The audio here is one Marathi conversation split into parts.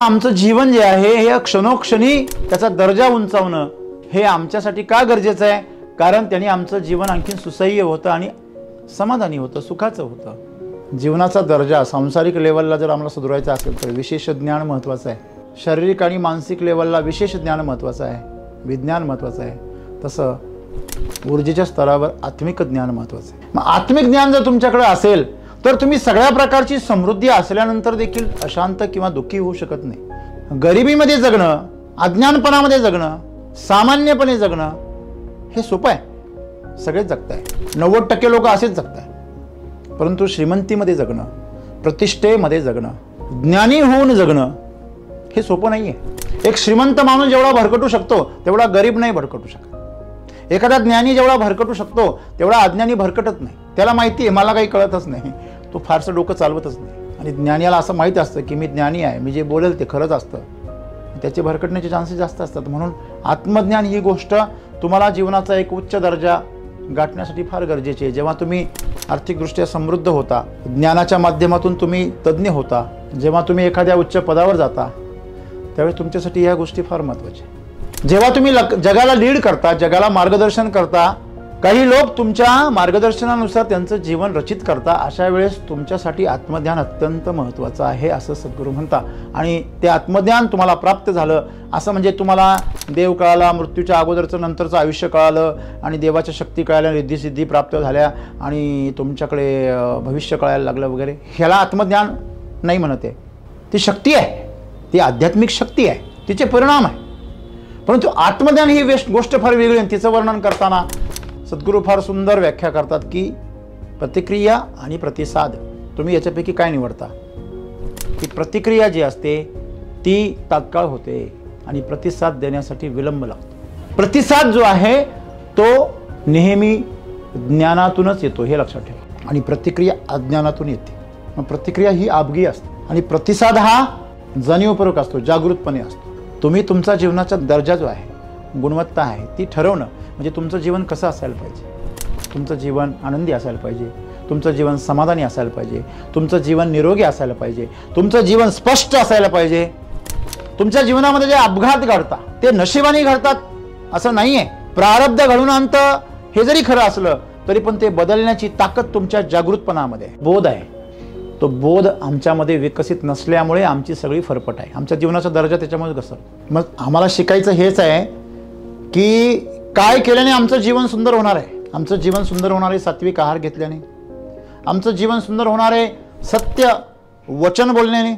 आमचं जीवन जे आहे हे क्षणोक्षणी त्याचा दर्जा उंचावणं हे आमच्यासाठी का गरजेचं आहे? कारण त्यांनी आमचं जीवन आणखी सुसह्य होतं आणि समाधानी होतं, सुखाचं होतं। जीवनाचा दर्जा सांसारिक लेवलला जर आम्हाला सुधारायचा असेल तर विशेष ज्ञान महत्त्वाचं आहे, शारीरिक आणि मानसिक लेवलला विशेष ज्ञान महत्त्वाचं आहे, विज्ञान महत्त्वाचं आहे। तसं ऊर्जेच्या स्तरावर आत्मिक ज्ञान महत्त्वाचं आहे। मग आत्मिक ज्ञान जर तुमच्याकडे असेल तर तुम्ही सगळ्या प्रकारची समृद्धी असल्यानंतर देखील अशांत किंवा दुःखी होऊ शकत नाही। गरिबीमध्ये जगणं, अज्ञानपणामध्ये जगणं, सामान्यपणे जगणं हे सोपं आहे, सगळेच जगताय, 90% लोक असेच जगताय। परंतु श्रीमंतीमध्ये जगणं, प्रतिष्ठेमध्ये जगणं, ज्ञानी होऊन जगणं हे सोपं नाहीये। एक श्रीमंत माणूस जेवढा भरकटू शकतो तेवढा गरीब नाही भरकटू शकत। एखादा ज्ञानी जेवढा भरकटू शकतो तेवढा अज्ञानी भरकटत नाही। त्याला माहिती आहे मला काही कळतच नाही, तो फारसं डोकं चालवतच नाही। आणि ज्ञानीला असं माहीत असतं की मी ज्ञानी आहे, मी जे बोलेल ते खरंच असतं, त्याचे भरकटण्याचे चान्सेस जास्त असतात। म्हणून आत्मज्ञान ही गोष्ट तुम्हाला जीवनाचा एक उच्च दर्जा गाठण्यासाठी फार गरजेची आहे। जेव्हा तुम्ही आर्थिकदृष्ट्या समृद्ध होता, ज्ञानाच्या माध्यमातून तुम्ही तज्ज्ञ होता, जेव्हा तुम्ही एखाद्या उच्च पदावर जाता त्यावेळी तुमच्यासाठी ह्या गोष्टी फार महत्त्वाच्या आहेत। जेव्हा तुम्ही जगाला लीड करता, जगाला मार्गदर्शन करता, काही लोक तुमच्या मार्गदर्शनानुसार त्यांचं जीवन रचित करता, अशा वेळेस तुमच्यासाठी आत्मज्ञान अत्यंत महत्त्वाचं आहे असं सद्गुरू म्हणता। आणि ते आत्मज्ञान तुम्हाला प्राप्त झालं असं म्हणजे तुम्हाला देव कळाला, मृत्यूच्या अगोदरचं नंतरचं आयुष्य कळालं आणि देवाच्या शक्ती कळाल्या, रिद्धिसिद्धी प्राप्त झाल्या आणि तुमच्याकडे भविष्य कळायला लागलं वगैरे, ह्याला आत्मज्ञान नाही म्हणत आहे। ती शक्ती आहे, ती आध्यात्मिक शक्ती आहे, तिचे परिणाम आहे। परंतु आत्मज्ञान ही गोष्ट फार वेगळी आहे। तिचं वर्णन करताना सद्गुरू फार सुंदर व्याख्या करतात की प्रतिक्रिया आणि प्रतिसाद, तुम्ही याच्यापैकी काय निवडता? की प्रतिक्रिया जी असते ती तात्काळ होते आणि प्रतिसाद देण्यासाठी विलंब लागतो। प्रतिसाद जो आहे तो नेहमी ज्ञानातूनच येतो, हे लक्षात ठेवा। आणि प्रतिक्रिया अज्ञानातून येते। मग प्रतिक्रिया ही आबगी असते आणि प्रतिसाद हा जाणीवपूर्वक असतो, जागृतपणे असतो। तुम्ही तुमचा जीवनाचा दर्जा जो आहे, गुणवत्ता आहे ती ठरवणं म्हणजे तुमचं जीवन कसं असायला पाहिजे। तुमचं जीवन आनंदी असायला पाहिजे, तुमचं जीवन समाधानी असायला पाहिजे, तुमचं जीवन निरोगी असायला पाहिजे, तुमचं जीवन स्पष्ट असायला पाहिजे। तुमच्या जीवनामध्ये जे अपघात घडतात ते नशिबाने घडतात असं नाही आहे, प्रारब्ध घडून आणतं हे जरी खरं असलं तरी पण ते बदलण्याची ताकद तुमच्या जागृतपणामध्ये बोध आहे। तो बोध आमच्यामध्ये विकसित नसल्यामुळे आमची सगळी फरफट आहे, आमच्या जीवनाचा दर्जा त्याच्यामुळे घसरतो। मग आम्हाला शिकायचं हेच आहे की काय केल्याने आमचं जीवन सुंदर होणार आहे। आमचं जीवन सुंदर होणार आहे सात्विक आहार घेतल्याने, आमचं जीवन सुंदर होणार आहे सत्य वचन बोलण्याने,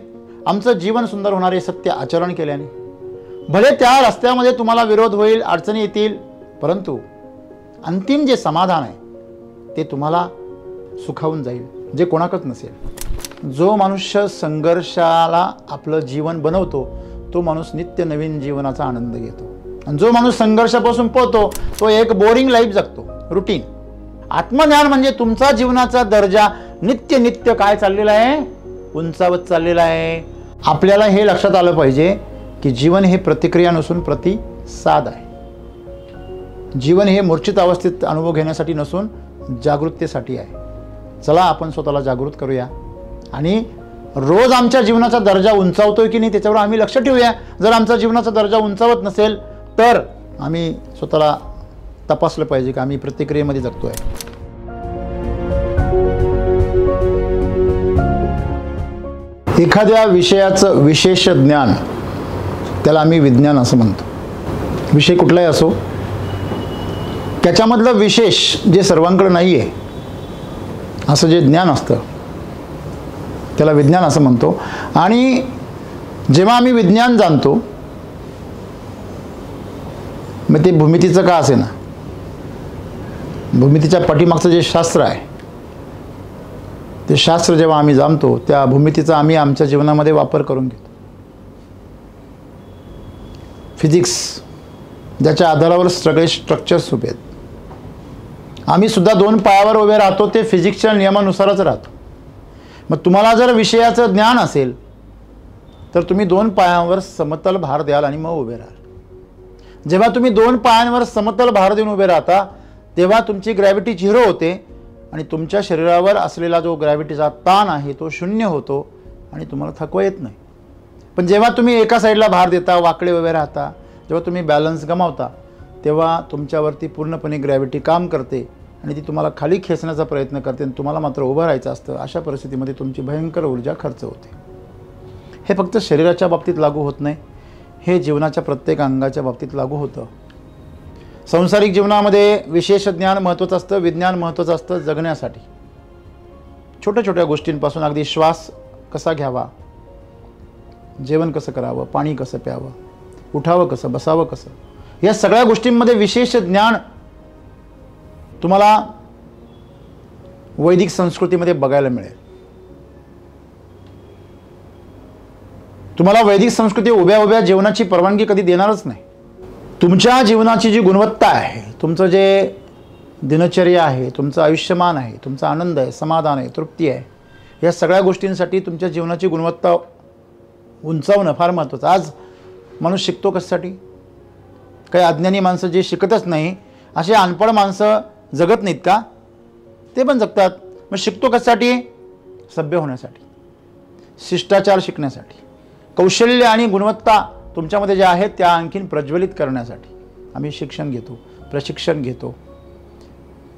आमचं जीवन सुंदर होणार आहे सत्य आचरण केल्याने। भले त्या रस्त्यामध्ये तुम्हाला विरोध होईल, अडचणी येतील, परंतु अंतिम जे समाधान आहे ते तुम्हाला सुखावून जाईल, जे कोणाकच नसेल। जो मनुष्य संघर्षाला आपलं जीवन बनवतो तो माणूस नित्य नवीन जीवनाचा आनंद घेतो। आणि जो माणूस संघर्षापासून पळतो तो एक बोरिंग लाईफ जगतो, रुटीन। आत्मज्ञान म्हणजे तुमचा जीवनाचा दर्जा नित्य नित्य काय चाललेला आहे, उंचावत चाललेला आहे। आपल्याला हे लक्षात आलं पाहिजे की जीवन हे प्रतिक्रिया नसून प्रतिसाद आहे। जीवन हे मूर्छित अवस्थेत अनुभव घेण्यासाठी नसून जागृततेसाठी आहे। चला आपण स्वतःला जागृत करूया आणि रोज आमच्या जीवनाचा दर्जा उंचावतोय की नाही त्याच्यावर आम्ही लक्ष ठेवूया। जर आमचा जीवनाचा दर्जा उंचावत नसेल तर आम्ही स्वतःला तपासलं पाहिजे की आम्ही प्रतिक्रियेमध्ये जगतोय। एखाद्या विषयाचं विशेष ज्ञान त्याला आम्ही विज्ञान असं म्हणतो। विषय कुठलाही असो त्याच्यामधलं विशेष जे सर्वांकडे नाही आहे असं जे ज्ञान असतं त्याला विज्ञान असं म्हणतो। आणि जेव्हा आम्ही विज्ञान जाणतो मग ते भूमितीचं का असे ना, भूमितीच्या पाठीमागचं जे शास्त्र आहे ते शास्त्र जेव्हा आम्ही जाणतो त्या भूमितीचा आम्ही आमच्या जीवनामध्ये वापर करून घेतो। फिजिक्स ज्याच्या आधारावर सगळे स्ट्रक्चर्स उभे आहेत, आम्ही सुद्धा 2 पायावर उभे राहतो, ते फिजिक्सच्या नियमानुसारच राहतो। मग तुम्हाला जर विषयाचं ज्ञान असेल तर तुम्ही 2 पायांवर समतल भार द्याल आणि मग उभे राहाल। जेव्हा तुम्ही 2 पायांवर समतल भार देऊन उभे राहता तेव्हा तुमची ग्रॅव्हिटी 0 होते आणि तुमच्या शरीरावर असलेला जो ग्रॅव्हिटीचा ताण आहे तो शून्य होतो आणि तुम्हाला थकवा येत नाही। पण जेव्हा तुम्ही एका साईडला भार देता, वाकडे उभे राहता, जेव्हा तुम्ही बॅलन्स गमावता, तेव्हा तुमच्यावरती पूर्णपणे ग्रॅव्हिटी काम करते आणि ती तुम्हाला खाली खेचण्याचा प्रयत्न करते आणि तुम्हाला मात्र उभं राहायचं असतं. अशा परिस्थितीमध्ये तुमची भयंकर ऊर्जा खर्च होते. हे फक्त शरीराच्या बाबतीत लागू होत नाही, हे जीवनाच्या प्रत्येक अंगाच्या बाबतीत लागू होतं. सांसारिक जीवनामध्ये विशेष ज्ञान महत्त्वाचं असतं, विज्ञान महत्त्वाचं असतं जगण्यासाठी. छोट्या छोट्या गोष्टींपासून अगदी श्वास कसा घ्यावा, जेवण कसं करावं, पाणी कसं प्यावं, उठावं कसं, बसावं कसं, या सगळ्या गोष्टींमध्ये विशेष ज्ञान तुम्हाला वैदिक संस्कृतीमध्ये बघायला मिळेल. तुम्हाला वैदिक संस्कृती उभ्या उभ्या जीवनाची परवानगी कधी देणारच नाही. तुमच्या जीवनाची जी गुणवत्ता आहे, तुमचं जे दिनचर्या आहे, तुमचं आयुष्यमान आहे, तुमचा आनंद आहे, समाधान आहे, तृप्ती आहे, या सगळ्या गोष्टींसाठी तुमच्या जीवनाची गुणवत्ता उंचावणं फार महत्त्वाचं. आज माणूस शिकतो कशासाठी? काही अज्ञानी माणसं जे शिकतच नाही, असे अनपढ माणसं जगत नाहीत का? ते पण जगतात. मग शिकतो कशासाठी? सभ्य होण्यासाठी, शिष्टाचार शिकण्यासाठी, कौशल्य आणि गुणवत्ता तुमच्यामध्ये ज्या आहेत त्या आणखीन प्रज्वलित करण्यासाठी आम्ही शिक्षण घेतो, प्रशिक्षण घेतो.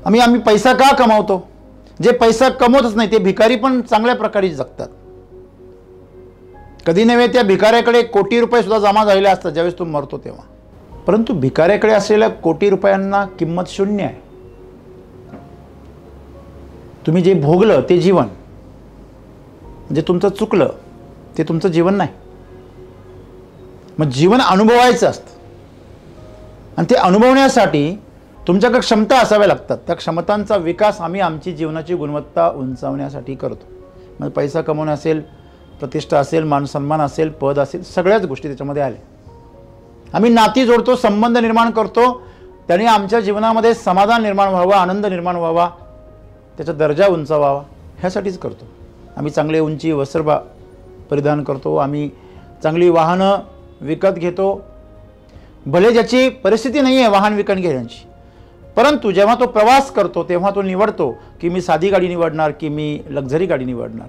आम्ही पैसा का कमावतो? जे पैसा कमवतच नाही ते भिकारी पण चांगल्या प्रकारे जगतात. कधी नव्हे त्या भिकाऱ्याकडे कोटी रुपये सुद्धा जमा झालेले असतात ज्यावेळेस तो मरतो तेव्हा. परंतु भिकाऱ्याकडे असलेल्या कोटी रुपयांना किंमत शून्य आहे. तुम्ही जे भोगलं ते जीवन, जे तुमचं चुकलं ते तुमचं जीवन नाही. मग जीवन अनुभवायचं असतं आणि ते अनुभवण्यासाठी तुमच्याकडे क्षमता असाव्या लागतात. त्या क्षमतांचा विकास आम्ही आमची जीवनाची गुणवत्ता उंचावण्यासाठी करतो. मग पैसा कमवणं असेल, प्रतिष्ठा असेल, मानसन्मान असेल, पद असेल, सगळ्याच गोष्टी त्याच्यामध्ये आल्या. आम्ही नाती जोडतो, संबंध निर्माण करतो, त्याने आमच्या जीवनामध्ये समाधान निर्माण व्हावं, आनंद निर्माण व्हावा, त्याचा दर्जा उंचावावा, ह्यासाठीच करतो. आम्ही चांगले उंची वस्त्र परिधान करतो, आम्ही चांगली वाहनं विकत घेतो. भले ज्याची परिस्थिती नाही आहे वाहन विकत घेण्याची, परंतु जेव्हा तो प्रवास करतो तेव्हा तो निवडतो की मी साधी गाडी निवडणार की मी लक्झरी गाडी निवडणार.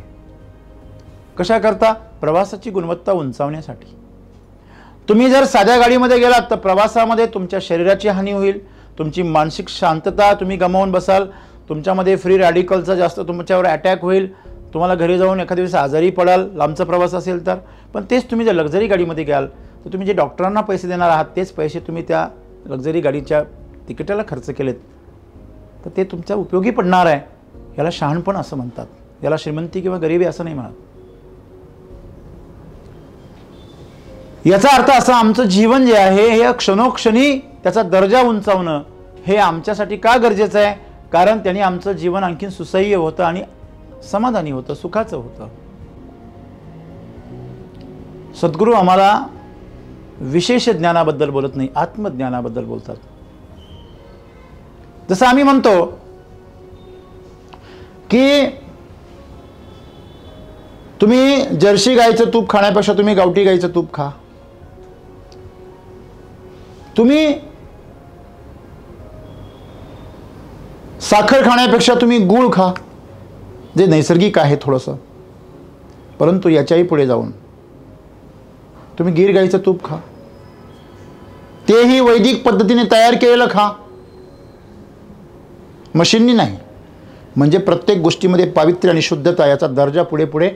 कशा करता? प्रवासाची गुणवत्ता उंचावण्यासाठी. तुम्ही जर साध्या गाडीमध्ये गेलात तर प्रवासामध्ये तुमच्या शरीराची हानी होईल, तुमची मानसिक शांतता तुम्ही गमावून बसाल, तुमच्यामध्ये फ्री रॅडिकलचा जास्त तुमच्यावर अटॅक होईल, तुम्हाला घरी जाऊन एखाद्या दिवस आजारी पडाल, लांबचा प्रवास असेल तर. पण तेच तुम्ही जर लक्झरी गाडीमध्ये घ्याल तर तुम्ही जे डॉक्टरांना पैसे देणार आहात तेच पैसे तुम्ही त्या लक्झरी गाडीच्या तिकिटाला खर्च केलेत तर ते तुमच्या उपयोगी पडणार आहे. याला शहाणपण असं म्हणतात, याला श्रीमंती किंवा गरिबी असं नाही म्हणत. याचा अर्थ असा, आमचं जीवन जे आहे हे क्षणोक्षणी त्याचा दर्जा उंचावणं हे आमच्यासाठी का गरजेचं आहे? कारण त्याने आमचं जीवन आणखीन सुसह्य होतं आणि समाधानी होतं, सुखाचं होतं. सद्गुरू आम्हाला विशेष ज्ञानाबद्दल बोलत नाही, आत्मज्ञानाबद्दल बोलतात. जसं आम्ही म्हणतो की तुम्ही जर्सी गाईचं तूप खाण्यापेक्षा तुम्ही गावठी गाईचं तूप खा. तुम्ही साखर खाण्यापेक्षा तुम्ही गूळ खा, जे नैसर्गिक आहे थोडंसं. परंतु याच्याही पुढे जाऊन तुम्ही गीर गाईचं तूप खा, तेही वैदिक पद्धतीने तयार केलेलं खा, मशीननी नाही. म्हणजे प्रत्येक गोष्टीमध्ये पावित्र्य आणि शुद्धता याचा दर्जा पुढे पुढे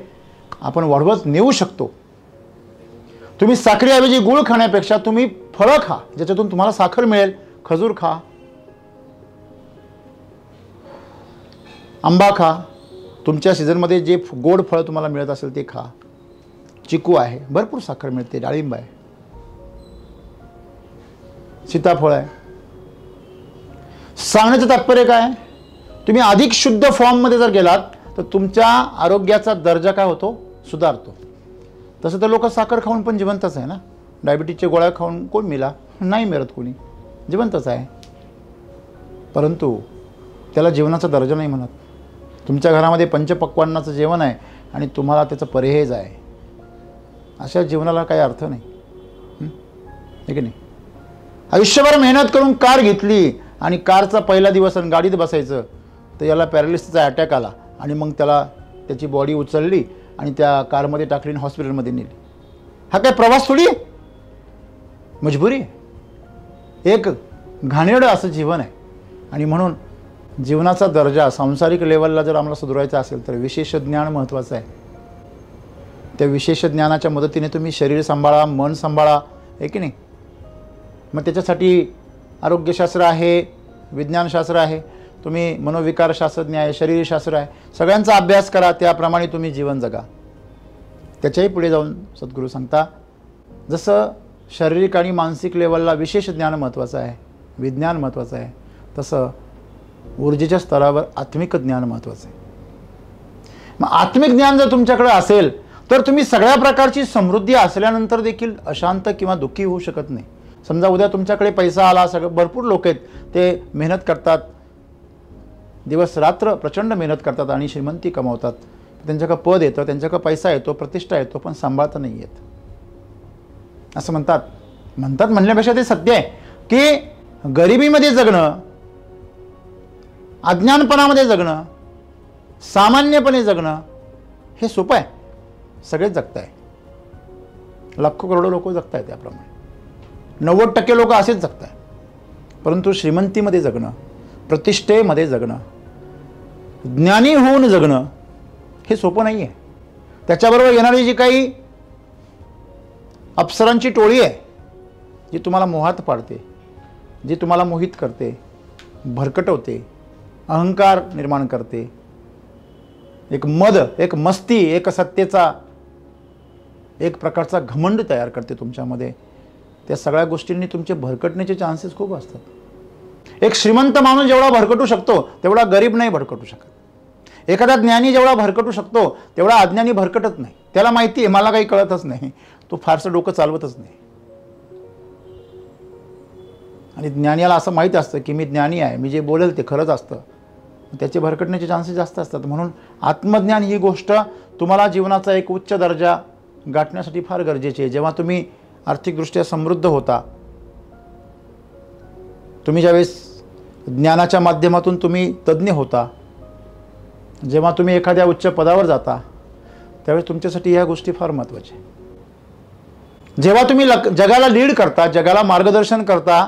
आपण वाढवत नेऊ शकतो. तुम्ही साखरेऐवजी गूळ खाण्यापेक्षा तुम्ही फळं खा ज्याच्यातून तुम्हाला साखर मिळेल. खजूर खा, आंबा खा, तुमच्या सीझनमध्ये जे गोड फळ तुम्हाला मिळत असेल ते खा. चिकू आहे, भरपूर साखर मिळते, डाळिंब आहे, सीताफळ आहे. सांगण्याचं तात्पर्य काय? तुम्ही अधिक शुद्ध फॉर्ममध्ये जर गेलात तर तुमच्या आरोग्याचा दर्जा काय होतो? सुधारतो. तसं तर लोक साखर खाऊन पण जिवंतच आहे ना. डायबिटीजच्या गोळ्या खाऊन कोण मेला? नाही मिळत कोणी, जिवंतच आहे. परंतु त्याला जीवनाचा दर्जा नाही म्हणत. तुमच्या घरामध्ये पंचपक्वान्नाचं जेवण आहे आणि तुम्हाला त्याचा परहेज आहे, अशा जीवनाला काही अर्थ नाही, आहे की नाही? आयुष्यभर मेहनत करून कार घेतली आणि कारचा पहिला दिवस आणि गाडीत बसायचं तर याला पॅरालिसिसचा अटॅक आला आणि मग त्याला त्याची बॉडी उचलली आणि त्या कारमध्ये टाकली आणि हॉस्पिटलमध्ये नेली. हा काय प्रवास थोडी आहे, मजबुरी आहे. एक घाणेरडं असं जीवन आहे. आणि म्हणून जीवनाचा दर्जा सांसारिक लेवलला जर आम्हाला सुधारायचा असेल तर विशेष ज्ञान महत्त्वाचं आहे. त्या विशेष ज्ञानाच्या मदतीने तुम्ही शरीर सांभाळा, मन सांभाळा, आहे की नाही. मग त्याच्यासाठी आरोग्यशास्त्र आहे, विज्ञानशास्त्र आहे, तुम्ही मनोविकारशास्त्रज्ञ आहे, शरीरशास्त्र आहे, सगळ्यांचा अभ्यास करा, त्याप्रमाणे तुम्ही जीवन जगा. त्याच्याही पुढे जाऊन सद्गुरू सांगता, जसं शारीरिक आणि मानसिक लेवलला विशेष ज्ञान महत्त्वाचं आहे, विज्ञान महत्त्वाचं आहे, तसं ऊर्जेच्या स्तरावर आत्मिक ज्ञान महत्त्वाचं आहे. मग आत्मिक ज्ञान जर तुमच्याकडे असेल तर तुम्ही सगळ्या प्रकारची समृद्धी असल्यानंतर देखील अशांत किंवा दुःखी होऊ शकत नाही. समजा उद्या तुमच्याकडे पैसा आला, सगळं भरपूर लोक आहेत, ते मेहनत करतात, दिवस रात्र प्रचंड मेहनत करतात आणि श्रीमंती कमावतात. त्यांच्याकडे पद येतं, त्यांच्याकडे पैसा येतो, प्रतिष्ठा येतो, पण सांभाळता नाही येत असं म्हणतात. म्हणण्यापेक्षा ते सत्य आहे की गरिबीमध्ये जगणं, अज्ञानपणामध्ये जगणं, सामान्यपणे जगणं हे सोपं आहे. सगळेच जगत आहे, लाखो करोडो लोक जगत आहेत, त्याप्रमाणे 90% लोक असेच जगत आहे. परंतु श्रीमंतीमध्ये जगणं, प्रतिष्ठेमध्ये जगणं, ज्ञानी होऊन जगणं हे सोपं नाही आहे. त्याच्याबरोबर येणारी जी काही अप्सरांची टोळी आहे, जी तुम्हाला मोहात पाडते, जी तुम्हाला मोहित करते, भरकटवते, अहंकार निर्माण करते, एक मद, एक मस्ती, एक सत्तेचा एक प्रकारचा घमंड तयार करते तुमच्यामध्ये, त्या सगळ्या गोष्टींनी तुमचे भरकटण्याचे चान्सेस खूप असतात. एक श्रीमंत माणूस जेवढा भरकटू शकतो तेवढा गरीब नाही भरकटू शकत. एखादा ज्ञानी जेवढा भरकटू शकतो तेवढा अज्ञानी भरकटत नाही. त्याला माहिती आहे मला काही कळतच नाही, तो फारसं डोकं चालवतच नाही. आणि ज्ञानीला असं माहीत असतं की मी ज्ञानी आहे, मी जे बोलेल ते खरंच असतं, त्याचे भरकटण्याचे चान्सेस जास्त असतात. म्हणून आत्मज्ञान ही गोष्ट तुम्हाला जीवनाचा एक उच्च दर्जा गाठण्यासाठी फार गरजेची आहे. जेव्हा तुम्ही आर्थिकदृष्ट्या समृद्ध होता, तुम्ही ज्यावेळेस ज्ञानाच्या माध्यमातून तुम्ही तज्ज्ञ होता, जेव्हा तुम्ही एखाद्या उच्च पदावर जाता, त्यावेळेस तुमच्यासाठी ह्या गोष्टी फार महत्त्वाच्या. जेव्हा तुम्ही जगाला लीड करता, जगाला मार्गदर्शन करता,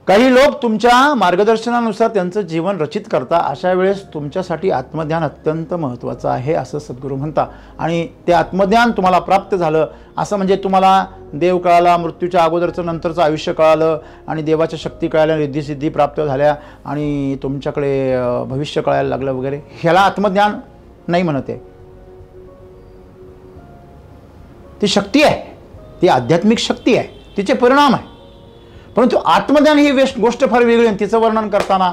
काही लोक तुमच्या मार्गदर्शनानुसार त्यांचं जीवन रचित करता, अशा वेळेस तुमच्यासाठी आत्मज्ञान अत्यंत महत्त्वाचं आहे असं सद्गुरू म्हणता. आणि ते आत्मज्ञान तुम्हाला प्राप्त झालं असं म्हणजे तुम्हाला देव कळाला, मृत्यूच्या अगोदरचं नंतरचं आयुष्य कळालं, आणि देवाच्या शक्ती कळाल्या, रिद्धिसिद्धी प्राप्त झाल्या, आणि तुमच्याकडे भविष्य कळायला लागलं वगैरे, ह्याला आत्मज्ञान नाही म्हणत आहे. ती शक्ती आहे, ती आध्यात्मिक शक्ती आहे, तिचे परिणाम आहे. परंतु आत्मज्ञान ही गोष्ट फार वेगळी आहे. तिचं वर्णन करताना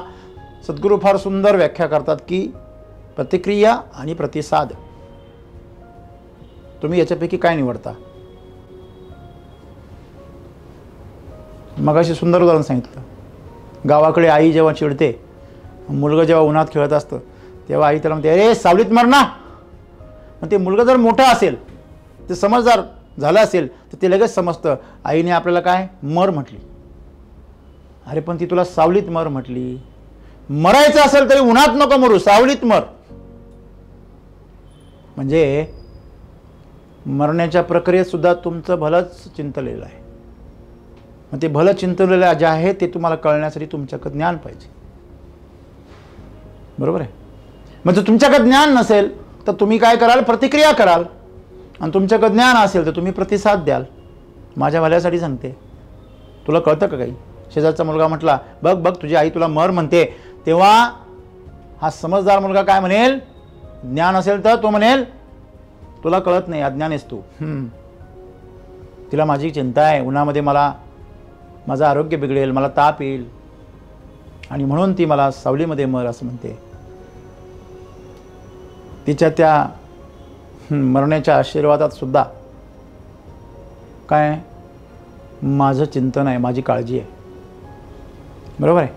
सद्गुरू फार सुंदर व्याख्या करतात की प्रतिक्रिया आणि प्रतिसाद, तुम्ही याच्यापैकी काय निवडता. मगाशी सुंदर उदाहरण सांगितलं. गावाकडे आई जेव्हा चिडते, मुलगा जेव्हा उन्हात खेळत असतं, तेव्हा आई त्याला म्हणते अरे सावलीत मर ना. पण ते मुलगा जर मोठा असेल, ते समजदार झालं असेल, तर ते लगेच समजतं आईने आपल्याला काय मर म्हटली. अरे पण ती तुला सावलीत मर म्हटली. मरायचं असेल तरी उन्हात नको मरू, सावलीत मर. म्हणजे मरण्याच्या प्रक्रियेत सुद्धा तुमचं भलंच चिंतलेलं आहे. मग ते भलं चिंतलेलं जे आहे ते तुम्हाला कळण्यासाठी तुमच्याकडे ज्ञान पाहिजे. बरोबर आहे. मग जर तुमच्याकडे ज्ञान नसेल तर तुम्ही काय कराल, प्रतिक्रिया कराल. आणि तुमच्याकडे ज्ञान असेल तर तुम्ही प्रतिसाद द्याल. माझ्या भल्यासाठी सांगते, तुला कळतं का काही. शेजारचा मुलगा म्हटला बघ बघ तुझी आई तुला मर म्हणते, तेव्हा हा समजदार मुलगा काय म्हणेल, ज्ञान असेल तर तो म्हणेल तुला कळत नाही, अज्ञान आहेस तू. तिला माझी चिंता आहे, उन्हामध्ये मला माझं आरोग्य बिघडेल, मला ताप येईल, आणि म्हणून ती मला सावलीमध्ये मर असं म्हणते. तिच्या त्या मरण्याच्या आशीर्वादात सुद्धा काय माझं चिंतन आहे, माझी काळजी आहे. बरोबर आहे.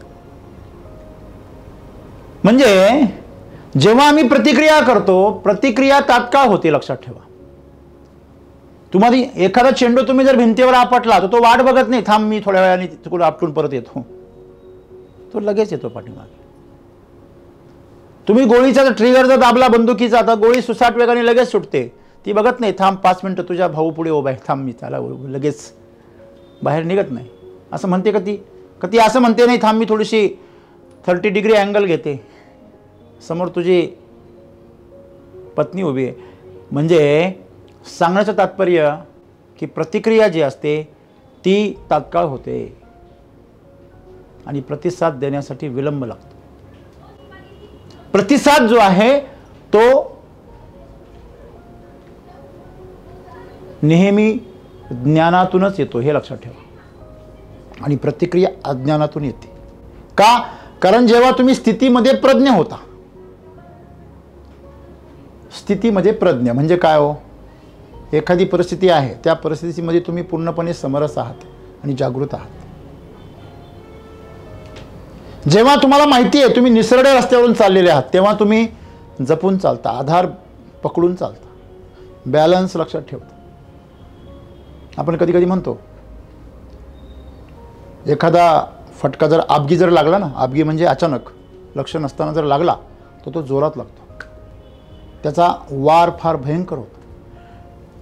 म्हणजे जेव्हा आम्ही प्रतिक्रिया करतो, प्रतिक्रिया तात्काळ होते, लक्षात ठेवा. तुम्हाला एखादा चेंडू तुम्ही जर भिंतीवर आपटला तर तो वाट बघत नाही, थांब मी थोड्या वेळाने तिकडून आपटून परत येतो, तो लगेच येतो पाठीमागे. तुम्ही गोळीचा ट्रिगर जर दाबला बंदुकीचा, तर गोळी सुसाट वेगाने लगेच सुटते. ती बघत नाही थांब 5 मिनटं तुझ्या भाऊ पुढे उभा आहे, थांब मी त्याला लगेच बाहेर निघत नाही. असं म्हणते का ती? का ती असं म्हणते नाही थांब मी थोडीशी 30 डिग्री अँगल घेते, समोर तुझी पत्नी उभी आहे. म्हणजे सांगण्याचं तात्पर्य की प्रतिक्रिया जी असते ती तात्काळ होते आणि प्रतिसाद देण्यासाठी विलंब लागतो. प्रतिसाद जो आहे तो नेहमी ज्ञानातूनच येतो, हे लक्षात ठेवा. आणि प्रतिक्रिया अज्ञानातून येते. का? कारण जेव्हा तुम्ही स्थितीमध्ये प्रज्ञ होता, स्थितीमध्ये प्रज्ञ म्हणजे काय हो? एखादी परिस्थिती आहे, त्या परिस्थितीमध्ये तुम्ही पूर्णपणे समरस आहात आणि जागृत आहात. जेव्हा तुम्हाला माहिती आहे तुम्ही निसरड्या रस्त्यावरून चाललेले आहात, तेव्हा तुम्ही जपून चालता, आधार पकडून चालता, बॅलन्स लक्षात ठेवता. आपण कधी कधी म्हणतो एखादा फटका जर आपगी जर लागला ना, आपगी म्हणजे अचानक लक्ष नसताना जर लागला तर तो जोरात लागतो, त्याचा वार फार भयंकर होतो.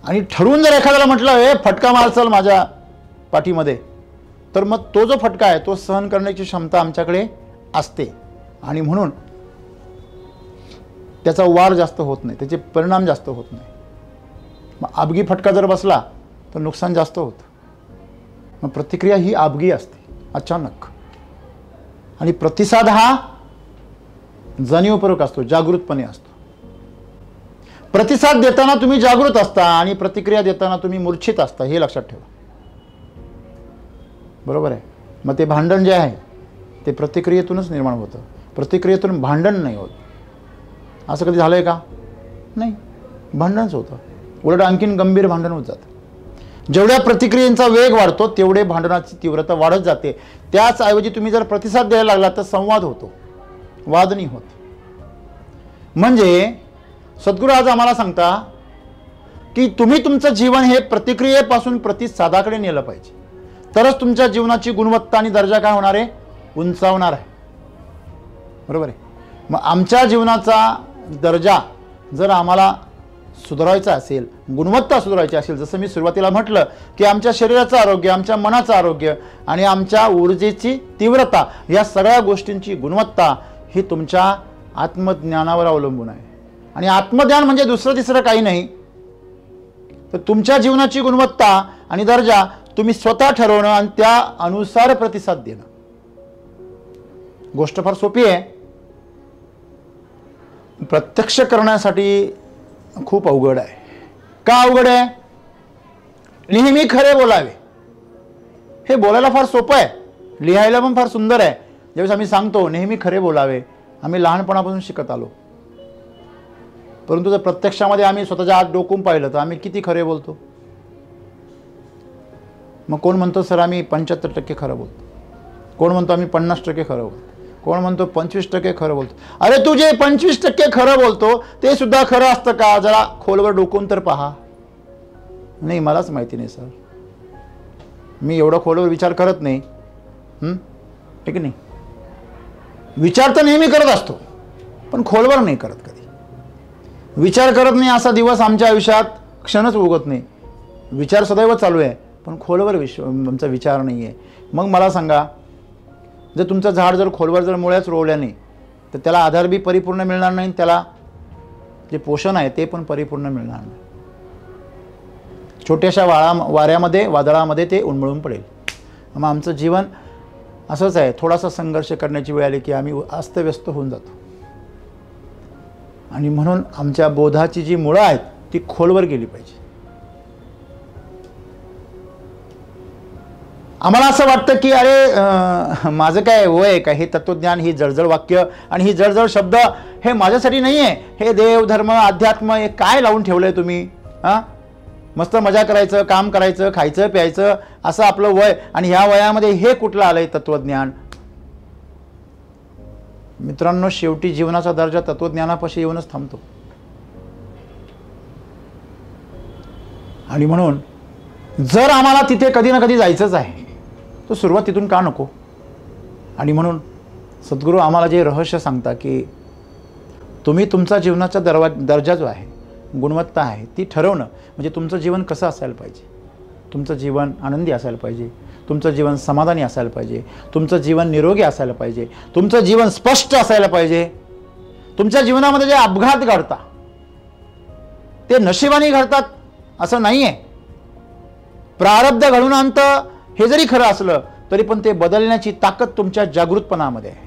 आणि ठरवून जर एखाद्याला म्हटलं हे फटका मार चल माझ्या पाठीमध्ये, तर मग तो जो फटका आहे तो सहन करण्याची क्षमता आमच्याकडे असते आणि म्हणून त्याचा वार जास्त होत नाही, त्याचे परिणाम जास्त होत नाही. मग आबगी फटका जर बसला तर नुकसान जास्त होतं. मग प्रतिक्रिया ही आबगी असते, अचानक. आणि प्रतिसाद हा जाणीवपूर्वक असतो, जागृतपणे असतो. प्रतिसाद देताना तुम्ही जागृत असता आणि प्रतिक्रिया देताना तुम्ही मूर्छित असता, हे लक्षात ठेवा. बरोबर आहे. मग ते भांडण जे आहे ते प्रतिक्रियेतूनच निर्माण होतं, प्रतिक्रियेतून भांडण नाही होत. असं कधी झालंय का? नाही, भांडणच होतं. उलट आणखीन गंभीर भांडण होत जातं. जेवढ्या प्रतिक्रियेचा वेग वाढतो तेवढे भांडणाची तीव्रता वाढत जाते. त्याच ऐवजी तुम्ही जर प्रतिसाद द्यायला लागला तर संवाद होतो, वाद नाही होत. म्हणजे सद्गुरू आज आम्हाला सांगता की तुम्ही तुमचं जीवन हे प्रतिक्रियेपासून प्रतिसादाकडे नेलं पाहिजे, तरच तुमच्या जीवनाची गुणवत्ता आणि दर्जा काय होणार आहे? उंचावणार आहे. बरोबर आहे. मग आमच्या जीवनाचा दर्जा जर आम्हाला सुधारायचा असेल, गुणवत्ता सुधारायची असेल, जसं मी सुरुवातीला म्हटलं की आमच्या शरीराचं आरोग्य, आमच्या मनाचं आरोग्य आणि आमच्या ऊर्जेची तीव्रता, या सगळ्या गोष्टींची गुणवत्ता ही तुमच्या आत्मज्ञानावर अवलंबून आहे. आणि आत्मज्ञान म्हणजे दुसरं तिसरं काही नाही, तर तुमच्या जीवनाची गुणवत्ता आणि दर्जा तुम्ही स्वतः ठरवणं आणि त्या अनुसार प्रतिसाद देणं. गोष्ट फार सोपी आहे, प्रत्यक्ष करण्यासाठी खूप अवघड आहे. का अवघड आहे? नेहमी खरे बोलावे, हे बोलायला फार सोपं आहे, लिहायला पण फार सुंदर आहे. ज्यावेळेस आम्ही सांगतो नेहमी खरे बोलावे, आम्ही लहानपणापासून शिकत आलो. परंतु जर प्रत्यक्षामध्ये आम्ही स्वतःच्या आत डोकून पाहिलं तर आम्ही किती खरे बोलतो. मग कोण म्हणतो सर आम्ही 75% खरं बोलतो, कोण म्हणतो आम्ही 50% खरं बोलतो, कोण म्हणतो 25% खरं बोलतो. अरे तू जे 25% खरं बोलतो ते सुद्धा खरं असतं का? जरा खोलवर डोकून तर पहा. नाही, मलाच माहिती नाही सर, मी एवढं खोलवर विचार करत नाही. ठीक नाही, विचार तर नेहमी करत असतो पण खोलवर नाही करत. कधी विचार करत नाही असा दिवस आमच्या आयुष्यात क्षणच उगत नाही. विचार सदैव चालू आहे पण खोलवर आमचा विचार नाही आहे. मग मला सांगा, जर तुमचं झाड जर खोलवर जर मुळ्याच रोवल्या नाही तर त्याला आधार बी परिपूर्ण मिळणार नाही, त्याला जे पोषण आहे ते पण परिपूर्ण मिळणार नाही. छोट्याशा वाऱ्यामध्ये, वादळामध्ये ते उन्मळून पडेल. मग आमचं जीवन असंच आहे, थोडासा संघर्ष करण्याची वेळ आली की आम्ही अस्तव्यस्त होऊन जातो. आणि म्हणून आमच्या बोधाची जी मुळं आहेत ती खोलवर गेली पाहिजे. आम्हाला असं वाटतं की अरे माझं काय वय आहे का, हे तत्वज्ञान, ही जळजळ वाक्य आणि ही जळजळ शब्द हे माझ्यासाठी नाही आहे. हे देव धर्म अध्यात्म हे काय लावून ठेवलं आहे तुम्ही? मस्त मजा करायचं, काम करायचं, खायचं प्यायचं, असं आपलं वय, आणि ह्या वयामध्ये हे कुठलं आलंय तत्वज्ञान? मित्रांनो, शेवटी जीवनाचा दर्जा तत्वज्ञानापाशी येऊनच थांबतो. आणि म्हणून जर आम्हाला तिथे कधी ना कधी जायचंच आहे तर सुरुवात तिथून का नको? आणि म्हणून सद्गुरू आम्हाला जे रहस्य सांगता की तुम्ही तुमचा जीवनाचा दर्जा जो आहे गुणवत्ता आहे ती ठरवणं म्हणजे तुमचं जीवन कसं असायला पाहिजे. तुमचं जीवन आनंदी असायला पाहिजे, तुमचं जीवन समाधानी असायला पाहिजे, तुमचं जीवन निरोगी असायला पाहिजे, तुमचं जीवन स्पष्ट असायला पाहिजे. तुमच्या जीवनामध्ये जे अपघात घडतात ते नशिबाने घडतात असं नाही आहे. प्रारब्ध घडून आणतं हे जरी खरं असलं तरी पण ते बदलण्याची ताकद तुमच्या जागृतपणामध्ये आहे.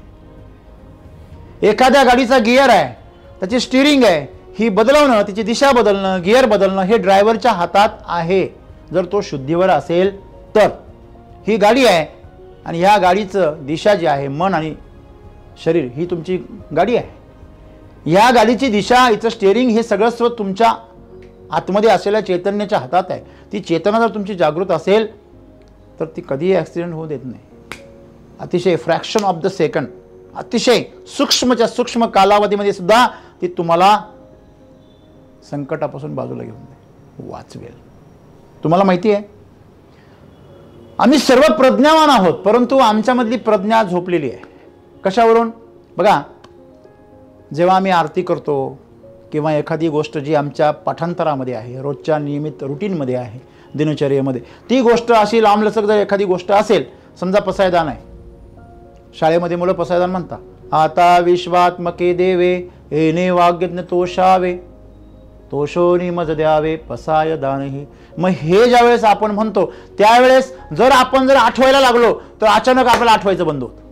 एखाद्या गाडीचा गिअर आहे, त्याची स्टिअरिंग आहे, ही बदलवणं, तिची दिशा बदलणं, गिअर बदलणं हे ड्रायव्हरच्या हातात आहे. जर तो शुद्धीवर असेल तर. ही गाडी आहे आणि ह्या गाडीचं दिशा जी आहे, मन आणि शरीर, ही तुमची गाडी आहे. ह्या गाडीची दिशा, हिचं स्टिअरिंग हे सगळं तुमच्या आतमध्ये असलेल्या चैतन्याच्या हातात आहे. ती चेतना जर तुमची जागृत असेल तर ती कधीही ॲक्सिडेंट होऊ देत नाही. अतिशय फ्रॅक्शन ऑफ द सेकंड, अतिशय सूक्ष्मच्या सूक्ष्म कालावधीमध्ये सुद्धा ती तुम्हाला संकटापासून बाजूला घेऊन वाचवेल. तुम्हाला माहिती आहे आम्ही सर्व प्रज्ञावान आहोत, परंतु आमच्यामधली प्रज्ञा झोपलेली आहे. कशावरून? बघा, जेव्हा आम्ही आरती करतो किंवा एखादी गोष्ट जी आमच्या पाठांतरामध्ये आहे, रोजच्या नियमित रुटीनमध्ये आहे, दिनचर्येमध्ये, ती गोष्ट अशी लांबलचक जर एखादी गोष्ट असेल, समजा पसायदान आहे, शाळेमध्ये मुलं पसायदान म्हणतात, आता विश्वात्मके देवे येणे वाग्यज्ञ तोषावे तोषोनी मज द्यावे पसाय दानही. मग हे ज्यावेळेस आपण म्हणतो त्यावेळेस जर आपण आठवायला लागलो तर अचानक आपल्याला आठवायचं बंद होतं.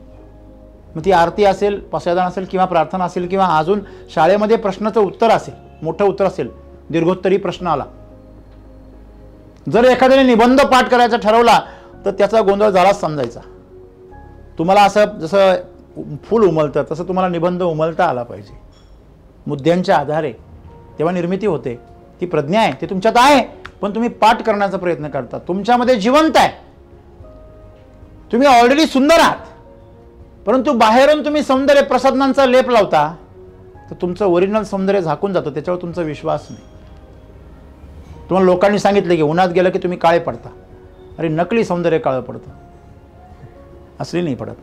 मग ती आरती असेल, पसायदान असेल किंवा प्रार्थना असेल किंवा अजून शाळेमध्ये प्रश्नाचं उत्तर असेल, मोठं उत्तर असेल, दीर्घोत्तरी प्रश्न आला, जर एखाद्याने निबंध पाठ करायचा ठरवला तर त्याचा गोंधळ झालाच समजायचा. तुम्हाला असं जसं फूल उमलतं तसं तुम्हाला निबंध उमलता आला पाहिजे मुद्द्यांच्या आधारे, तेव्हा निर्मिती होते. ती प्रज्ञा आहे, ती तुमच्यात आहे, पण तुम्ही पाठ करण्याचा प्रयत्न करता. तुमच्यामध्ये जिवंत आहे, तुम्ही ऑलरेडी सुंदर आहात, परंतु बाहेरून तुम्ही सौंदर्य प्रसाधनांचा लेप लावता तर तुमचं ओरिजिनल सौंदर्य झाकून जातं, त्याच्यावर तुमचा विश्वास नाही. तुम्हाला लोकांनी सांगितलं की उन्हात गेलं की तुम्ही काळे पडता. अरे नकली सौंदर्य काळं पडतं, असली नाही पडत.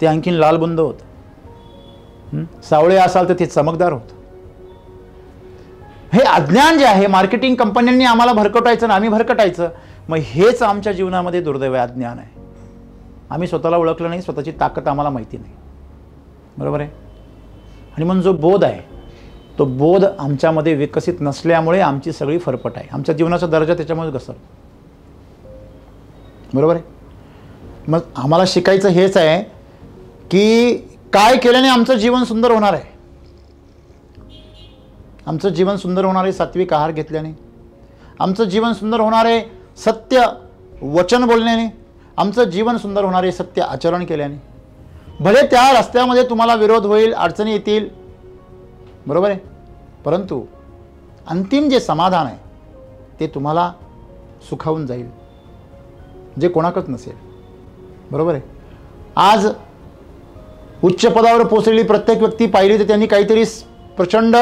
ते आणखीन लालबुंद होतं. सावळे असाल तर ते चमकदार होतं. हे अज्ञान जे आहे, मार्केटिंग कंपन्यांनी आम्हाला भरकटायचं ना, आम्ही भरकटायचं, मग हेच आमच्या जीवनामध्ये दुर्दैव आहे, अज्ञान आहे. आम्ही स्वतःला ओळखलं नाही, स्वतःची ताकद आम्हाला माहिती नाही. बरोबर आहे. आणि म्हणून जो बोध आहे तो बोध आमच्यामध्ये विकसित नसल्यामुळे आमची सगळी फरफट आहे, आमच्या जीवनाचा दर्जा त्याच्यामुळे घसरला. बरोबर आहे. मग आम्हाला शिकायचं हेच आहे की काय केल्याने आमचं जीवन सुंदर होणार आहे. आमचं जीवन सुंदर होणार आहे सात्विक आहार घेतल्याने, आमचं जीवन सुंदर होणार आहे सत्य वचन बोलण्याने, आमचं जीवन सुंदर होणार आहे सत्य आचरण केल्याने. भले त्या रस्त्यामध्ये तुम्हाला विरोध होईल, अडचणी येतील, बरोबर आहे, परंतु अंतिम जे समाधान आहे ते तुम्हाला सुखावून जाईल, जे कोणाकच नसेल. बरोबर आहे. आज उच्च पदावर पोहोचलेली प्रत्येक व्यक्ती पाहिली तर त्यांनी काहीतरी प्रचंड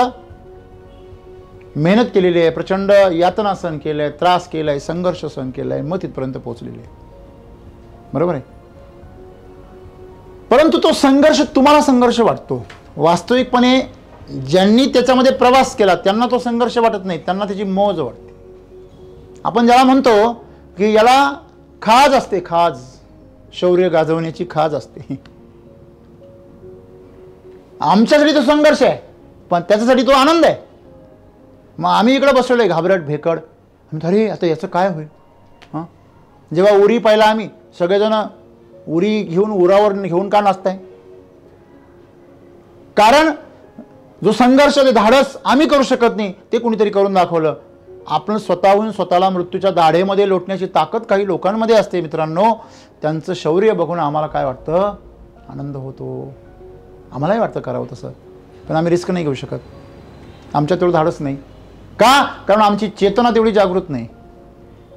मेहनत केलेली आहे, प्रचंड यातना सहन केलं आहे, त्रास केला आहे, संघर्ष सहन केला आहे, मग तिथपर्यंत पोहोचलेले आहे. बरोबर आहे. परंतु तो संघर्ष तुम्हाला संघर्ष वाटतो, वास्तविकपणे ज्यांनी त्याच्यामध्ये प्रवास केला त्यांना तो संघर्ष वाटत नाही, त्यांना त्याची मौज वाटते. आपण ज्याला म्हणतो की याला खाज असते, खाज, शौर्य गाजवण्याची खाज असते. आमच्यासाठी तो संघर्ष आहे, पण त्याच्यासाठी तो आनंद आहे. मग आम्ही इकडे बसलेलो आहे घाबरट भेकड, अरे आता याचं काय होईल. हां, जेव्हा उरी पाहिला आम्ही सगळेजण उरी घेऊन उरावर घेऊन का नाचताय, कारण जो संघर्ष, ते धाडस आम्ही करू शकत नाही, ते कुणीतरी करून दाखवलं. आपण स्वतःहून स्वतःला मृत्यूच्या दाढेमध्ये लोटण्याची ताकद काही लोकांमध्ये असते मित्रांनो. त्यांचं शौर्य बघून आम्हाला काय वाटतं, आनंद होतो. आम्हालाही वाटतं करावं तसं, पण आम्ही रिस्क नाही घेऊ शकत, आमच्या तेवढं धाडस नाही. का? कारण आमची चेतना तेवढी जागृत नाही,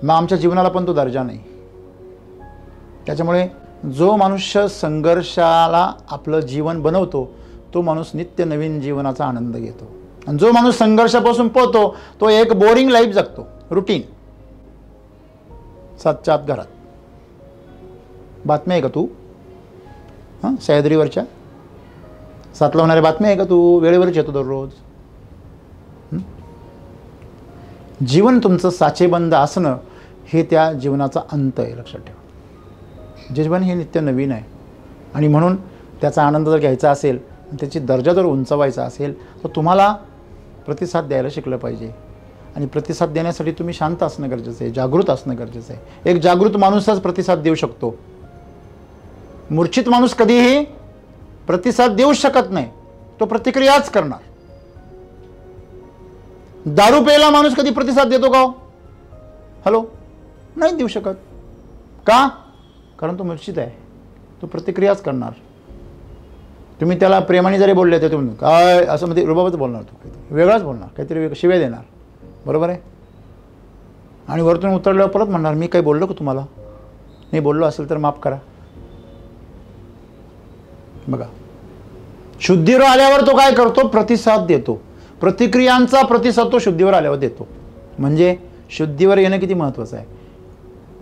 मग आमच्या जीवनाला पण तो दर्जा नाही. त्याच्यामुळे जो मनुष्य संघर्षाला आपलं जीवन बनवतो तो माणूस नित्य नवीन जीवनाचा आनंद घेतो. आणि जो माणूस संघर्षापासून पळतो तो एक बोरिंग लाईफ जगतो, रुटीन. 7च्या आत घरात. बातम्या आहे का तू? हां, सह्याद्रीवरच्या 7ला होणाऱ्या बातम्या आहे का तू? वेळेवरच येतो दररोज. जीवन तुमचं साचेबंद असणं हे त्या जीवनाचा अंत आहे, लक्षात ठेवा. जीवन हे नित्य नवीन आहे आणि म्हणून त्याचा आनंद जर घ्यायचा असेल, त्याची दर्जा जर उंचवायचा असेल, तर तुम्हाला प्रतिसाद द्यायला शिकलं पाहिजे. आणि प्रतिसाद देण्यासाठी तुम्ही शांत असणं गरजेचं आहे, जागृत असणं गरजेचं आहे. एक जागृत माणूसच प्रतिसाद देऊ शकतो. मूर्छित माणूस कधीही प्रतिसाद देऊ शकत नाही, तो प्रतिक्रियाच करणार. दारू प्यायला माणूस कधी प्रतिसाद देतो का? हॅलो, नाही देऊ शकत. का? कारण तो मूर्छित आहे, तो प्रतिक्रियाच करणार. तुम्ही त्याला प्रेमाने जरी बोलले तर तुम्ही काय असं मध्ये रुबाबच बोलणार, तो वेगळाच बोलणार, काहीतरी शिव्या देणार, बरोबर आहे. आणि वरतून उतरल्यावर परत म्हणणार मी काही बोललो का तुम्हाला? नाही बोललो असेल तर माफ करा. बघा, शुद्धीवर आल्यावर तो काय करतो? प्रतिसाद देतो. प्रतिक्रियांचा प्रतिसाद तो शुद्धीवर आल्यावर देतो. म्हणजे शुद्धीवर येणं किती महत्त्वाचं आहे.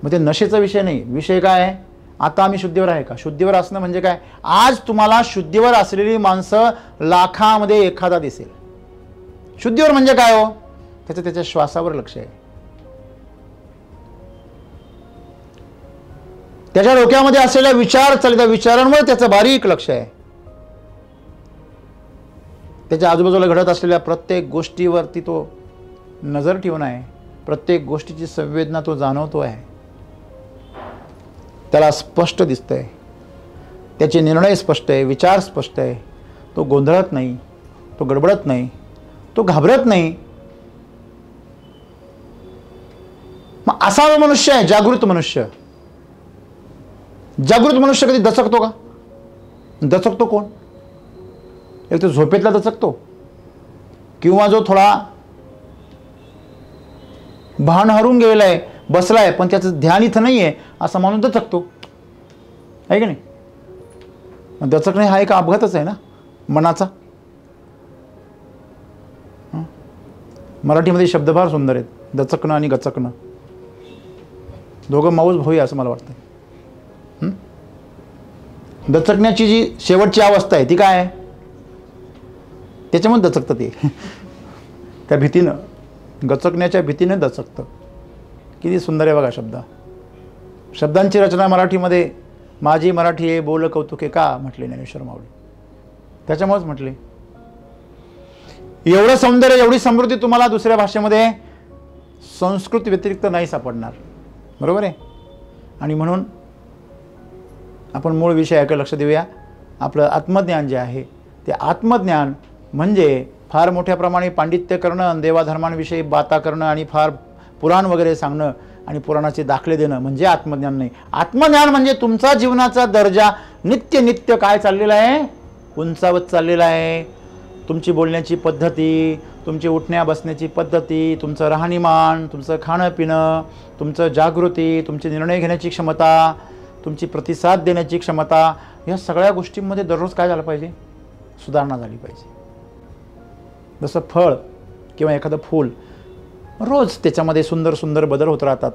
मग ते नशेचा विषय नाही. विषय काय आहे? आता आम्ही शुद्धीवर आहे का? शुद्धीवर असणं म्हणजे काय? आज तुम्हाला शुद्धीवर असलेली माणसं लाखामध्ये एखादा दिसेल. शुद्धीवर म्हणजे काय हो? त्याच्या श्वासावर लक्ष आहे, त्याच्या डोक्यामध्ये असलेल्या विचार चाललेल्या विचारांवर त्याचं बारीक लक्ष आहे, त्याच्या आजूबाजूला घडत असलेल्या प्रत्येक गोष्टीवरती तो नजर ठेवून आहे, प्रत्येक गोष्टीची संवेदना तो जाणवतो आहे, त्याला स्पष्ट दिसतंय, त्याचे निर्णय स्पष्ट आहे, विचार स्पष्ट आहे, तो गोंधळत नाही, तो गडबडत नाही, तो घाबरत नाही. मग असा मनुष्य आहे जागृत मनुष्य. जागृत मनुष्य कधी दचकतो का? दचकतो कोण? एक तर झोपेतला दचकतो, किंवा जो थोडा भान हरून गेलाय, बसलाय पण त्याचं ध्यान इथं नाही आहे असा माणूस दचकतो, आहे की नाही? दचकणे हा एक अपघातच आहे ना मनाचा. मराठीमध्ये शब्द फार सुंदर आहेत, दचकणं आणि गचकणं. दोघं माऊस भाऊ असं मला वाटतं. दचकण्याची जी शेवटची अवस्था आहे ती काय आहे? त्याच्यामुळे दचकतं ते. त्या भीतीनं, गचकण्याच्या भीतीनं दचकतं. किती सुंदर आहे बघा शब्द. शब्दांची रचना मराठीमध्ये माझी मराठी आहे बोल कौतुके का म्हटले ज्ञानेश्वर माऊली. त्याच्यामुळेच म्हटले. एवढं सौंदर्य, एवढी समृद्धी तुम्हाला दुसऱ्या भाषेमध्ये संस्कृत व्यतिरिक्त नाही सापडणार, बरोबर आहे. आणि म्हणून आपण मूळ विषयाकडे लक्ष देऊया. आपलं आत्मज्ञान जे आहे ते आत्मज्ञान म्हणजे फार मोठ्या प्रमाणे पांडित्य करणं, देवाधर्मांविषयी बाता करणं आणि फार पुराण वगैरे सांगणं आणि पुराणाचे दाखले देणं म्हणजे आत्मज्ञान नाही. आत्मज्ञान म्हणजे तुमचा जीवनाचा दर्जा नित्य नित्य काय चाललेला आहे? उंचावत चाललेला आहे. तुमची बोलण्याची पद्धती, तुमची उठण्या बसण्याची पद्धती, तुमचं राहणीमान, तुमचं खाणं पिणं, तुमचं जागृती, तुमचे निर्णय घेण्याची क्षमता, तुमची प्रतिसाद देण्याची क्षमता, या सगळ्या गोष्टींमध्ये दररोज काय झालं पाहिजे? सुधारणा झाली पाहिजे. जसं फळ किंवा एखादं फूल रोज त्याच्यामध्ये सुंदर सुंदर बदल होत राहतात,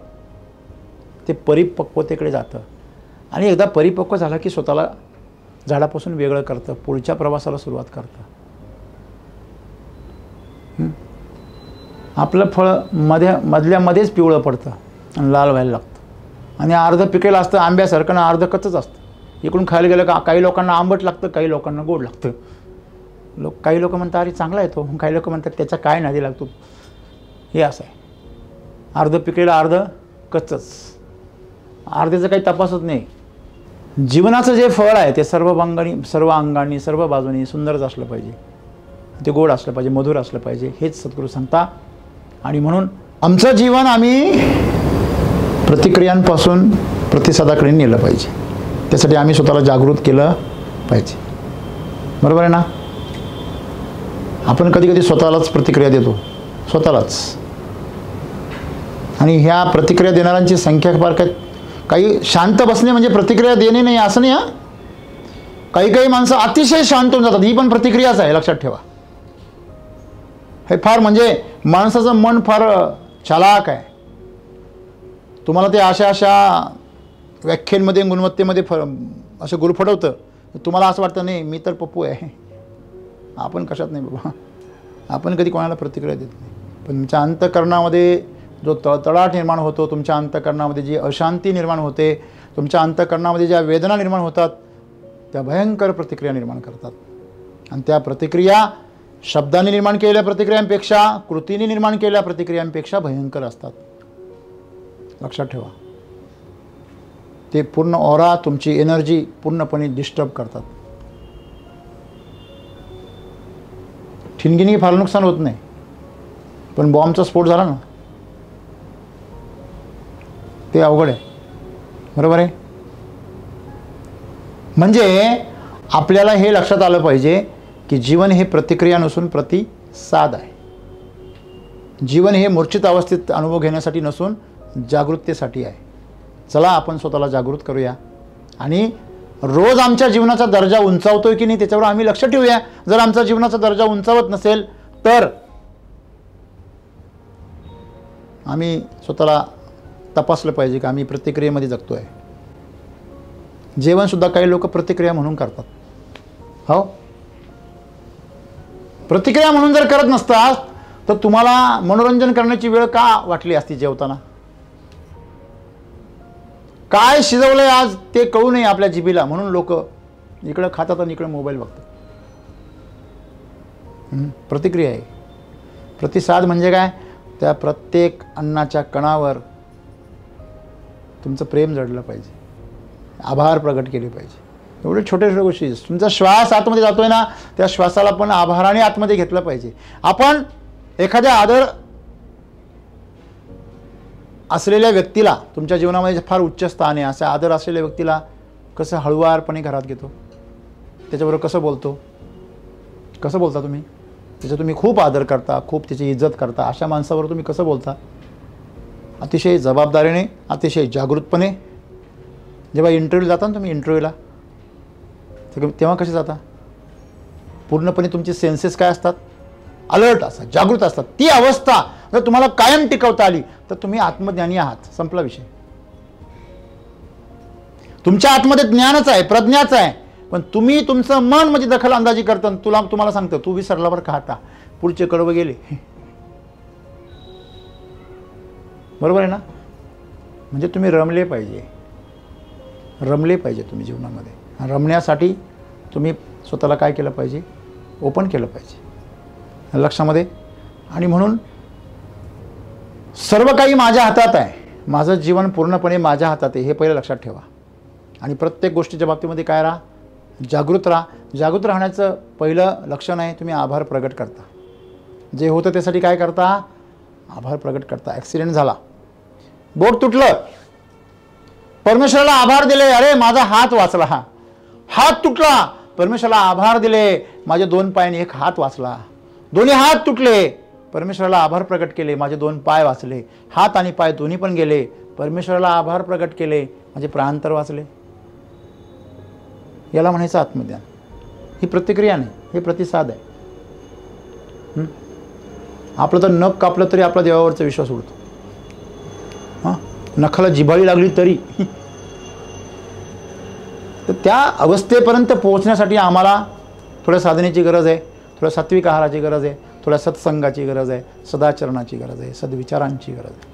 ते परिपक्वतेकडे जातं आणि एकदा परिपक्व झालं की स्वतःला झाडापासून वेगळं करतं, पुढच्या प्रवासाला सुरुवात करतं. आपलं फळ मधल्यामध्येच पिवळं पडतं आणि लाल व्हायला लागतं आणि अर्ध पिकेलं असतं आंब्यासारखं आणि अर्ध कच्चंच असतं. इकडून खायला गेलं का काही लोकांना आंबट लागतं, काही लोकांना गोड लागतं. काही लोक म्हणतात अरे चांगला येतो, काही लोक म्हणतात त्याचा काय नादी लागतो. हे असं आहे, अर्ध पिकेलं अर्ध कच्चंच, अर्ध्याचं काही तपासत नाही. जीवनाचं जे फळ आहे ते सर्व अंगांनी सर्व बाजूनी सुंदरच असलं पाहिजे, ते गोड असलं पाहिजे, मधुर असलं पाहिजे, हेच सद्गुरू सांगता. आणि म्हणून आमचं जीवन आम्ही प्रतिक्रियांपासून प्रतिसादाकडे नेलं पाहिजे. त्यासाठी आम्ही स्वतःला जागृत केलं पाहिजे, बरोबर आहे ना? आपण कधी कधी स्वतःलाच प्रतिक्रिया देतो, स्वतःलाच. आणि ह्या प्रतिक्रिया देणाऱ्यांची संख्या फार काही शांत बसणे म्हणजे प्रतिक्रिया देणे नाही असं नाही. काही माणसं अतिशय शांत होऊन जातात, ही पण प्रतिक्रियाच आहे, लक्षात ठेवा. हे फार म्हणजे माणसाचं मन फार चालाक आहे. तुम्हाला ते अशा व्याख्येमध्ये गुणवत्तेमध्ये असं गुरफटवतं, तुम्हाला असं वाटतं नाही मी तर पप्पू आहे. आपण कशात नाही बाबा, आपण कधी कोणाला प्रतिक्रिया देत नाही. पण तुमच्या अंतःकरणामध्ये जो तळतळाट निर्माण होतो, तुमच्या अंतःकरणामध्ये जी अशांती निर्माण होते, तुमच्या अंतःकरणामध्ये ज्या वेदना निर्माण होतात, त्या भयंकर प्रतिक्रिया निर्माण करतात. आणि त्या प्रतिक्रिया शब्दाने निर्माण केलेल्या प्रतिक्रियांपेक्षा, कृतीने निर्माण केलेल्या प्रतिक्रियांपेक्षा भयंकर असतात. लक्षात ठेवा. ते पूर्ण ऑरा, तुमची एनर्जी पूर्णपणे डिस्टर्ब करतात. ठिणगिनी फार नुकसान होत नाही, पण बॉम्बचा स्फोट झाला ना, ते अवघड आहे. बरोबर आहे. म्हणजे आपल्याला हे लक्षात आलं पाहिजे की जीवन हे प्रतिक्रिया नसून प्रतिसाद आहे. जीवन हे मूर्छित अवस्थेत अनुभव घेण्यासाठी नसून जागृततेसाठी आहे. चला आपण स्वतःला जागृत करूया आणि रोज आमच्या जीवनाचा दर्जा उंचावतोय की नाही त्याच्यावर आम्ही लक्ष ठेवूया. जर आमचा जीवनाचा दर्जा उंचावत नसेल तर आम्ही स्वतःला तपासलं पाहिजे की आम्ही प्रतिक्रियेमध्ये जगतो आहे. जेवणसुद्धा काही लोक प्रतिक्रिया म्हणून करतात. हो, प्रतिक्रिया म्हणून जर करत नसतात तर तुम्हाला मनोरंजन करण्याची वेळ का वाटली असती जेवताना? काय शिजवलंय आज ते कळू नये आपल्या जिभेला, म्हणून लोक इकडं खातात आणि इकडं मोबाईल बघतात. प्रतिक्रिया आहे. प्रतिसाद म्हणजे काय? त्या प्रत्येक अन्नाच्या कणावर तुमचं प्रेम जडलं पाहिजे, आभार प्रगट केले पाहिजे. एवढे छोटे छोटे गोष्टी. तुमचा श्वास आतमध्ये जातोय ना, त्या श्वासाला पण आभाराने आतमध्ये घेतलं पाहिजे. आपण एखाद्या आदर असलेल्या व्यक्तीला, तुमच्या जीवनामध्ये फार उच्च स्थान आहे असा आदर असलेल्या व्यक्तीला कसं हळुवारपणे घरात घेतो, त्याच्याबरोबर कसं बोलतो, कसं बोलता तुम्ही? त्याचा तुम्ही खूप आदर करता, खूप त्याची इज्जत करता, अशा माणसाबरोबर तुम्ही कसं बोलता? अतिशय जबाबदारीने, अतिशय जागृतपणे. जेव्हा इंटरव्ह्यूला जाता ना तुम्ही, इंटरव्ह्यूला तेव्हा कसे जाता? पूर्णपणे तुमचे सेन्सेस काय असतात? अलर्ट असतात, जागृत असतात. ती अवस्था जर तुम्हाला कायम टिकवता आली तर तुम्ही आत्मज्ञानी आहात. संपला विषय. तुमच्या आतमध्ये ज्ञानच आहे, प्रज्ञाच आहे, पण तुम्ही तुमचं मन म्हणजे दखल अंदाजी करता. तुम्हाला सांगतं तू विसरला बरं का, आता पुढचे कडवं गेले. बरोबर आहे ना? म्हणजे तुम्ही रमले पाहिजे, रमले पाहिजे तुम्ही जीवनामध्ये. रमण्यासाठी तुम्ही स्वतःला काय केलं पाहिजे? ओपन केलं पाहिजे लक्षामध्ये. आणि म्हणून सर्व काही माझ्या हातात आहे, माझं जीवन पूर्णपणे माझ्या हातात आहे, हे पहिलं लक्षात ठेवा. आणि प्रत्येक गोष्टीच्या बाबतीमध्ये काय राहा? जागृत राहा. जागृत राहण्याचं पहिलं लक्षण आहे तुम्ही आभार प्रगट करता. जे होतं त्यासाठी काय करता? आभार प्रगट करता. ॲक्सिडेंट झाला, बोट तुटलं, परमेश्वराला आभार दिले, अरे माझा हात वाचला. हात तुटला, परमेश्वराला आभार दिले, माझे 2 पाय आणि 1 हात वाचला. दोन्ही हात तुटले, परमेश्वराला आभार प्रगट केले, माझे 2 पाय वाचले. हात आणि पाय दोन्ही पण गेले, परमेश्वराला आभार प्रगट केले, माझे प्राण तर वाचले. याला म्हणायचं आत्मज्ञान. ही प्रतिक्रिया नाही, हे प्रतिसाद आहे. आपलं तर नख कापलं तरी आपला देवावरचा विश्वास उडतो. हां, नखाला जिव्हाळी लागली तरी. तर त्या अवस्थेपर्यंत पोहोचण्यासाठी आम्हाला थोड्या साधनेची गरज आहे, थोड्या सात्विक आहाराची गरज आहे, थोड्या सत्संगाची गरज आहे, सदाचरणाची गरज आहे, सद्विचारांची गरज आहे.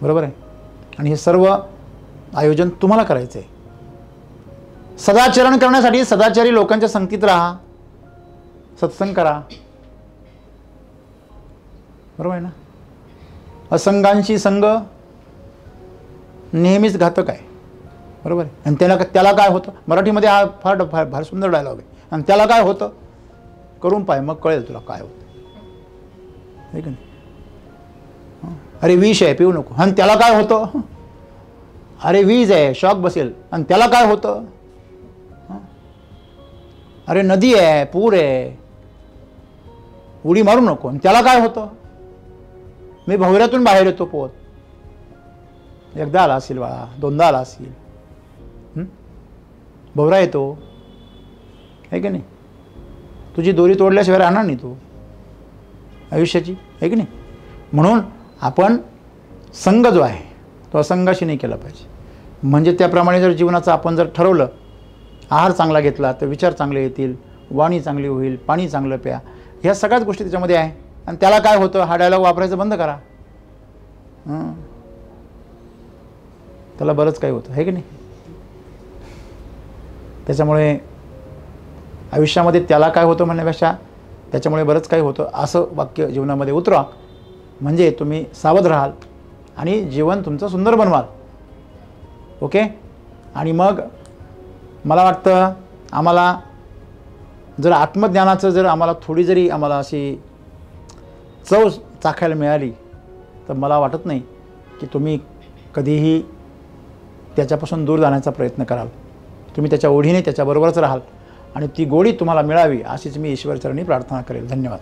बरोबर आहे? आणि हे सर्व आयोजन तुम्हाला करायचं आहे. सदाचरण करण्यासाठी सदाचारी लोकांच्या संगतीत राहा, सत्संग करा. बरोबर आहे ना? असंगांशी संग नेहमीच घातक आहे. बरोबर आहे? आणि त्याला काय होतं? मराठीमध्ये हा फार सुंदर डायलॉग आहे. आणि त्याला काय होतं? करून पाय, मग कळेल तुला काय होतं. आहे की नाही? अरे विष आहे, पिऊ नको. आणि त्याला काय होतं? अरे वीज आहे, शॉक बसेल. आणि त्याला काय होतं? अरे नदी आहे, पूर आहे, उडी मारू नको. आणि त्याला काय होतं? मी भवऱ्यातून बाहेर येतो पोहत. एकदा आला असेल बाळा, 2दा आला असेल. भवरा येतो, आहे की नाही? तुझी दोरी तोडल्याशिवाय राहणार नाही तू आयुष्याची, आहे की नाही? म्हणून आपण संग जो आहे तो असंगाशी नाही केला पाहिजे. म्हणजे त्याप्रमाणे जर जीवनाचं आपण जर ठरवलं, आहार चांगला घेतला तर विचार चांगले येतील, वाणी चांगली होईल, पाणी चांगलं प्या, ह्या सगळ्याच गोष्टी त्याच्यामध्ये आहे. आणि त्याला काय होतं हा डायलॉग वापरायचं बंद करा. त्याला बरंच काही होतं, आहे की नाही? त्याच्यामुळे आयुष्यामध्ये त्याला काय होतं म्हणण्यापेक्षा त्याच्यामुळे बरंच काही होतं असं वाक्य जीवनामध्ये उतरा, म्हणजे तुम्ही सावध राहाल आणि जीवन तुमचं सुंदर बनवाल. ओके. आणि मग मला वाटतं आम्हाला जर आत्मज्ञानाचं जर आम्हाला थोडी जरी आम्हाला अशी चव चाखायला मिळाली तर मला वाटत नाही की तुम्ही कधीही त्याच्यापासून दूर जाण्याचा प्रयत्न कराल. तुम्ही त्याच्या ओढीने त्याच्याबरोबरच राहाल आणि ती गोडी तुम्हाला मिळावी अशीच मी ईश्वरचरणी प्रार्थना करेल. धन्यवाद.